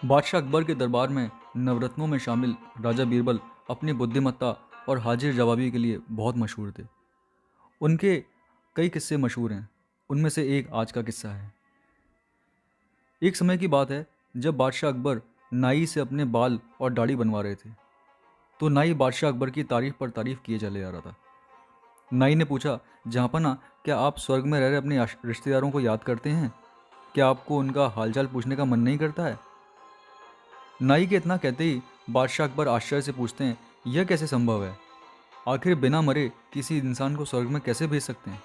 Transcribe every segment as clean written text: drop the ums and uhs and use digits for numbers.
बादशाह अकबर के दरबार में नवरत्नों में शामिल राजा बीरबल अपनी बुद्धिमत्ता और हाजिर जवाबी के लिए बहुत मशहूर थे। उनके कई किस्से मशहूर हैं। उनमें से एक आज का किस्सा है। एक समय की बात है जब बादशाह अकबर नाई से अपने बाल और दाढ़ी बनवा रहे थे। तो नाई बादशाह अकबर की तारीफ पर तारीफ किए चले जा रहा था। नाई ने पूछा, जहाँपना, क्या आप स्वर्ग में रह रहे अपने रिश्तेदारों को याद करते हैं? क्या आपको उनका हालचाल पूछने का मन नहीं करता है? नाई के इतना कहते ही बादशाह अकबर आश्चर्य से पूछते हैं, यह कैसे संभव है? आखिर बिना मरे किसी इंसान को स्वर्ग में कैसे भेज सकते हैं?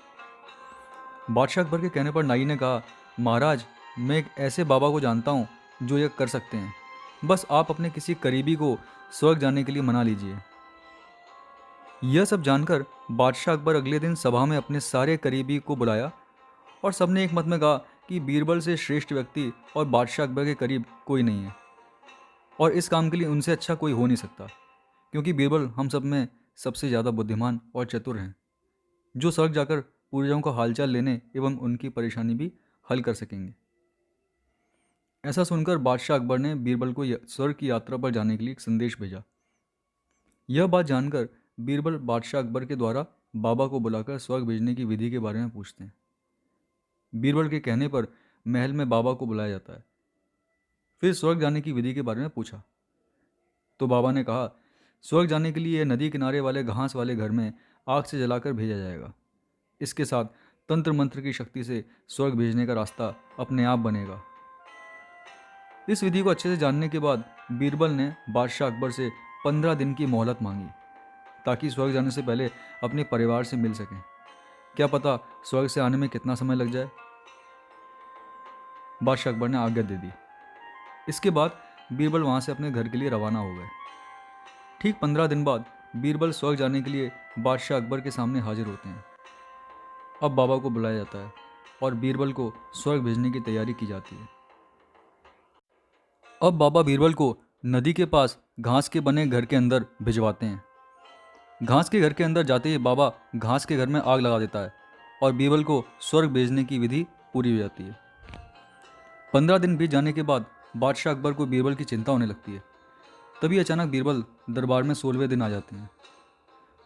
बादशाह अकबर के कहने पर नाई ने कहा, महाराज, मैं एक ऐसे बाबा को जानता हूँ जो यह कर सकते हैं। बस आप अपने किसी करीबी को स्वर्ग जाने के लिए मना लीजिए। यह सब जानकर बादशाह अकबर अगले दिन सभा में अपने सारे करीबी को बुलाया और सबने एक मत में कहा कि बीरबल से श्रेष्ठ व्यक्ति और बादशाह अकबर के करीब कोई नहीं है और इस काम के लिए उनसे अच्छा कोई हो नहीं सकता, क्योंकि बीरबल हम सब में सबसे ज़्यादा बुद्धिमान और चतुर हैं, जो स्वर्ग जाकर पूर्वजों का हालचाल लेने एवं उनकी परेशानी भी हल कर सकेंगे। ऐसा सुनकर बादशाह अकबर ने बीरबल को स्वर्ग की यात्रा पर जाने के लिए एक संदेश भेजा। यह बात जानकर बीरबल बादशाह अकबर के द्वारा बाबा को बुलाकर स्वर्ग भेजने की विधि के बारे में पूछते हैं। बीरबल के कहने पर महल में बाबा को बुलाया जाता है। फिर स्वर्ग जाने की विधि के बारे में पूछा तो बाबा ने कहा, स्वर्ग जाने के लिए नदी किनारे वाले घास वाले घर में आग से जलाकर भेजा जाएगा। इसके साथ तंत्र मंत्र की शक्ति से स्वर्ग भेजने का रास्ता अपने आप बनेगा। इस विधि को अच्छे से जानने के बाद बीरबल ने बादशाह अकबर से 15 दिन की मोहलत मांगी ताकि स्वर्ग जाने से पहले अपने परिवार से मिल सकें। क्या पता स्वर्ग से आने में कितना समय लग जाए। बादशाह अकबर ने आज्ञा दे दी। इसके बाद बीरबल वहाँ से अपने घर के लिए रवाना हो गए। ठीक 15 दिन बाद बीरबल स्वर्ग जाने के लिए बादशाह अकबर के सामने हाजिर होते हैं। अब बाबा को बुलाया जाता है और बीरबल को स्वर्ग भेजने की तैयारी की जाती है। अब बाबा बीरबल को नदी के पास घास के बने घर के अंदर भिजवाते हैं। घास के घर के अंदर जाते ही बाबा घास के घर में आग लगा देता है और बीरबल को स्वर्ग भेजने की विधि पूरी हो जाती है। 15 दिन बीत जाने के बाद बादशाह अकबर को बीरबल की चिंता होने लगती है। तभी अचानक बीरबल दरबार में 16वें दिन आ जाते हैं।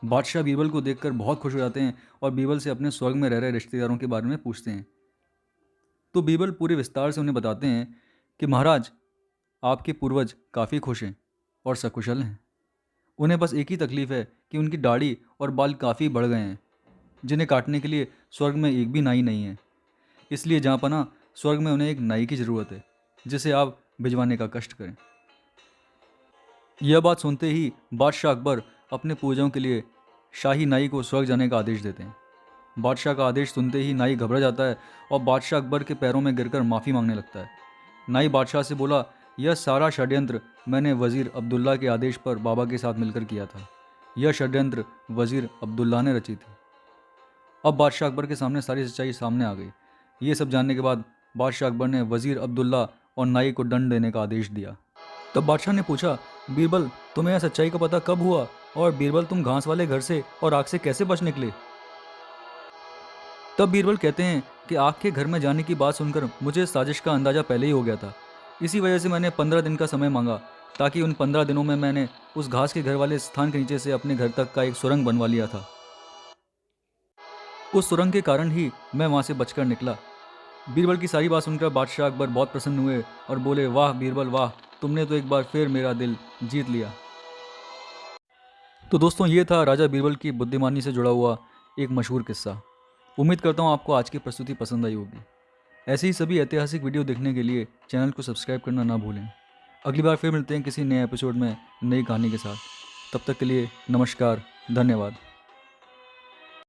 बादशाह बीरबल को देखकर बहुत खुश हो जाते हैं और बीरबल से अपने स्वर्ग में रह रहे रिश्तेदारों के बारे में पूछते हैं। तो बीरबल पूरे विस्तार से उन्हें बताते हैं कि महाराज, आपके पूर्वज काफ़ी खुश हैं और सकुशल हैं। उन्हें बस एक ही तकलीफ है कि उनकी दाढ़ी और बाल काफ़ी बढ़ गए हैं, जिन्हें काटने के लिए स्वर्ग में एक भी नाई नहीं है। इसलिए जहाँपना, स्वर्ग में उन्हें एक नाई की ज़रूरत है जिसे आप भिजवाने का कष्ट करें। यह बात सुनते ही बादशाह अकबर अपने पूजों के लिए शाही नाई को स्वर्ग जाने का आदेश देते हैं। बादशाह का आदेश सुनते ही नाई घबरा जाता है और बादशाह अकबर के पैरों में गिरकर माफ़ी मांगने लगता है। नाई बादशाह से बोला, यह सारा षड्यंत्र मैंने वज़ीर अब्दुल्ला के आदेश पर बाबा के साथ मिलकर किया था। यह षड्यंत्र वज़ीर अब्दुल्ला ने रची थी। अब बादशाह अकबर के सामने सारी सच्चाई सामने आ गई। ये सब जानने के बाद बादशाह अकबर ने वज़ीर अब्दुल्ला और नाई को दंड देने का आदेश दिया। तब बादशाह ने पूछा, बीरबल, तुम्हें यह सच्चाई का पता कब हुआ? और बीरबल, तुम घास वाले घर से और आग से कैसे बच निकले? तब बीरबल कहते हैं कि आग के घर में जाने की बात सुनकर मुझे साजिश का अंदाज़ा पहले ही हो गया था। इसी वजह से मैंने 15 दिन का समय मांगा, ताकि उन 15 दिनों में मैंने उस घास के घर वाले स्थान के नीचे से अपने घर तक का एक सुरंग बनवा लिया था। उस सुरंग के कारण ही मैं वहाँ से बचकर निकला। बीरबल की सारी बात सुनकर बादशाह अकबर बहुत प्रसन्न हुए और बोले, वाह बीरबल वाह, तुमने तो एक बार फिर मेरा दिल जीत लिया। तो दोस्तों, ये था राजा बीरबल की बुद्धिमानी से जुड़ा हुआ एक मशहूर किस्सा। उम्मीद करता हूँ आपको आज की प्रस्तुति पसंद आई होगी। ऐसे ही सभी ऐतिहासिक वीडियो देखने के लिए चैनल को सब्सक्राइब करना ना भूलें। अगली बार फिर मिलते हैं किसी नए एपिसोड में नई कहानी के साथ। तब तक के लिए नमस्कार, धन्यवाद।